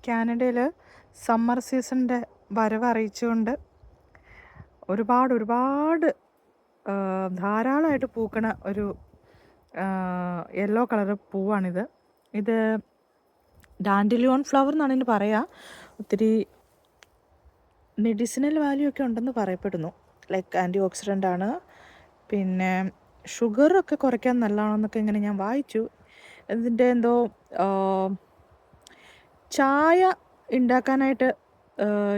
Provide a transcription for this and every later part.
കാനഡയിൽ സമ്മർ സീസണിൻ്റെ വരവ് അറിയിച്ചുകൊണ്ട് ഒരുപാട് ധാരാളമായിട്ട് പൂക്കണ ഒരു യെല്ലോ കളർ പൂവാണിത്. ഇത് ഡാൻഡിലിയോൺ ഫ്ലവർ എന്നാണ് ഇതിന് പറയുക. ഒത്തിരി മെഡിസിനൽ വാല്യൂ ഒക്കെ ഉണ്ടെന്ന് പറയപ്പെടുന്നു. ലൈക്ക് ആൻറ്റി ഓക്സിഡൻ്റ് ആണ്, പിന്നെ ഷുഗറൊക്കെ കുറയ്ക്കാൻ നല്ലതാണെന്നൊക്കെ ഇങ്ങനെ ഞാൻ വായിച്ചു. ഇതിൻ്റെ എന്തോ ചായ ഉണ്ടാക്കാനായിട്ട്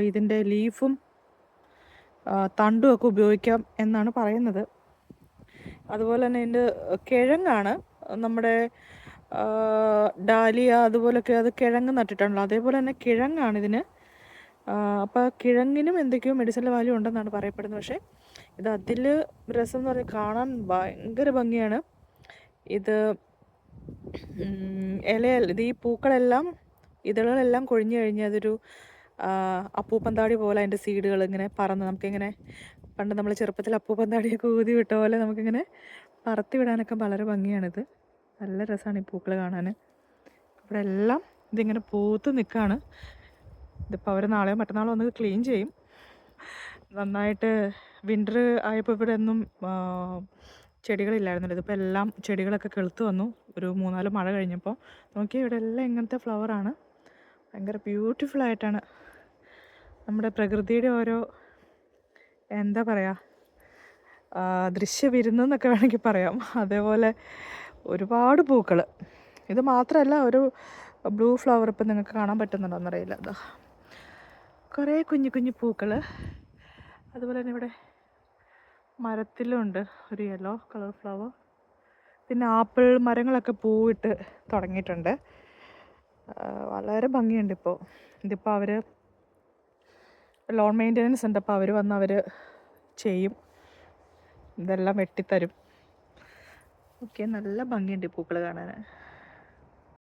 ഇതിൻ്റെ ലീഫും തണ്ടും ഒക്കെ ഉപയോഗിക്കാം എന്നാണ് പറയുന്നത്. അതുപോലെ തന്നെ ഇതിൻ്റെ കിഴങ്ങാണ് നമ്മുടെ ഡാലിയ അതുപോലൊക്കെ അത് കിഴങ്ങ് നട്ടിട്ടുണ്ടല്ലോ, അതേപോലെ തന്നെ കിഴങ്ങാണ് ഇതിന്. അപ്പോൾ കിഴങ്ങിനും എന്തൊക്കെയോ മെഡിസിനൽ വാല്യൂ ഉണ്ടെന്നാണ് പറയപ്പെടുന്നത്. പക്ഷേ ഇത് അതിൽ രസം എന്ന് പറഞ്ഞാൽ കാണാൻ ഭയങ്കര ഭംഗിയാണ്. ഇത് ഇത് ഈ പൂക്കളെല്ലാം ഇതളുകളെല്ലാം കൊഴിഞ്ഞു കഴിഞ്ഞ് അതൊരു അപ്പൂപ്പന്താടി പോലെ അതിൻ്റെ സീഡുകൾ ഇങ്ങനെ പറന്ന് നമുക്കിങ്ങനെ പണ്ട് നമ്മൾ ചെറുപ്പത്തിൽ അപ്പൂപ്പന്താടിയൊക്കെ ഊതി വിട്ട പോലെ നമുക്കിങ്ങനെ പറത്തി വിടാനൊക്കെ വളരെ ഭംഗിയാണിത്. നല്ല രസമാണ് ഈ പൂക്കൾ കാണാൻ. ഇവിടെ എല്ലാം ഇതിങ്ങനെ പൂത്ത് നിൽക്കുകയാണ്. ഇതിപ്പോൾ അവർ നാളെയോ മറ്റന്നാളോ ഒന്ന് ക്ലീൻ ചെയ്യും. നന്നായിട്ട് വിൻ്റർ ആയപ്പോൾ ഇവിടെ ഒന്നും ചെടികളില്ലായിരുന്നല്ലോ. ഇതിപ്പോൾ എല്ലാം ചെടികളൊക്കെ കിളുത്ത് വന്നു ഒരു 3-4 മഴ കഴിഞ്ഞപ്പോൾ. നോക്കിയാൽ ഇവിടെ എല്ലാം ഇങ്ങനത്തെ ഫ്ലവറാണ്. ഭയങ്കര ബ്യൂട്ടിഫുള്ളായിട്ടാണ് നമ്മുടെ പ്രകൃതിയുടെ ഓരോ എന്താ പറയുക ദൃശ്യവിരുന്നെന്നൊക്കെ വേണമെങ്കിൽ പറയാം. അതേപോലെ ഒരുപാട് പൂക്കൾ. ഇത് മാത്രമല്ല, ഒരു ബ്ലൂ ഫ്ലവർ ഇപ്പം നിങ്ങൾക്ക് കാണാൻ പറ്റുന്നുണ്ടോയെന്നറിയില്ല. അതാ കുറേ കുഞ്ഞു കുഞ്ഞു പൂക്കൾ. അതുപോലെ തന്നെ ഇവിടെ മരത്തിലുണ്ട് ഒരു യെല്ലോ കളർ ഫ്ലവർ. പിന്നെ ആപ്പിൾ മരങ്ങളൊക്കെ പൂവിട്ട് തുടങ്ങിയിട്ടുണ്ട്. വളരെ ഭംഗിയുണ്ട് ഇപ്പോൾ. ഇതിപ്പോൾ അവർ ലോൺ മെയിൻ്റനൻസ് ഉണ്ട്, അപ്പോൾ അവർ വന്ന് അവർ ചെയ്യും, ഇതെല്ലാം വെട്ടിത്തരും. ഓക്കെ, നല്ല ഭംഗിയുണ്ട് ഈ പൂക്കൾ കാണാൻ.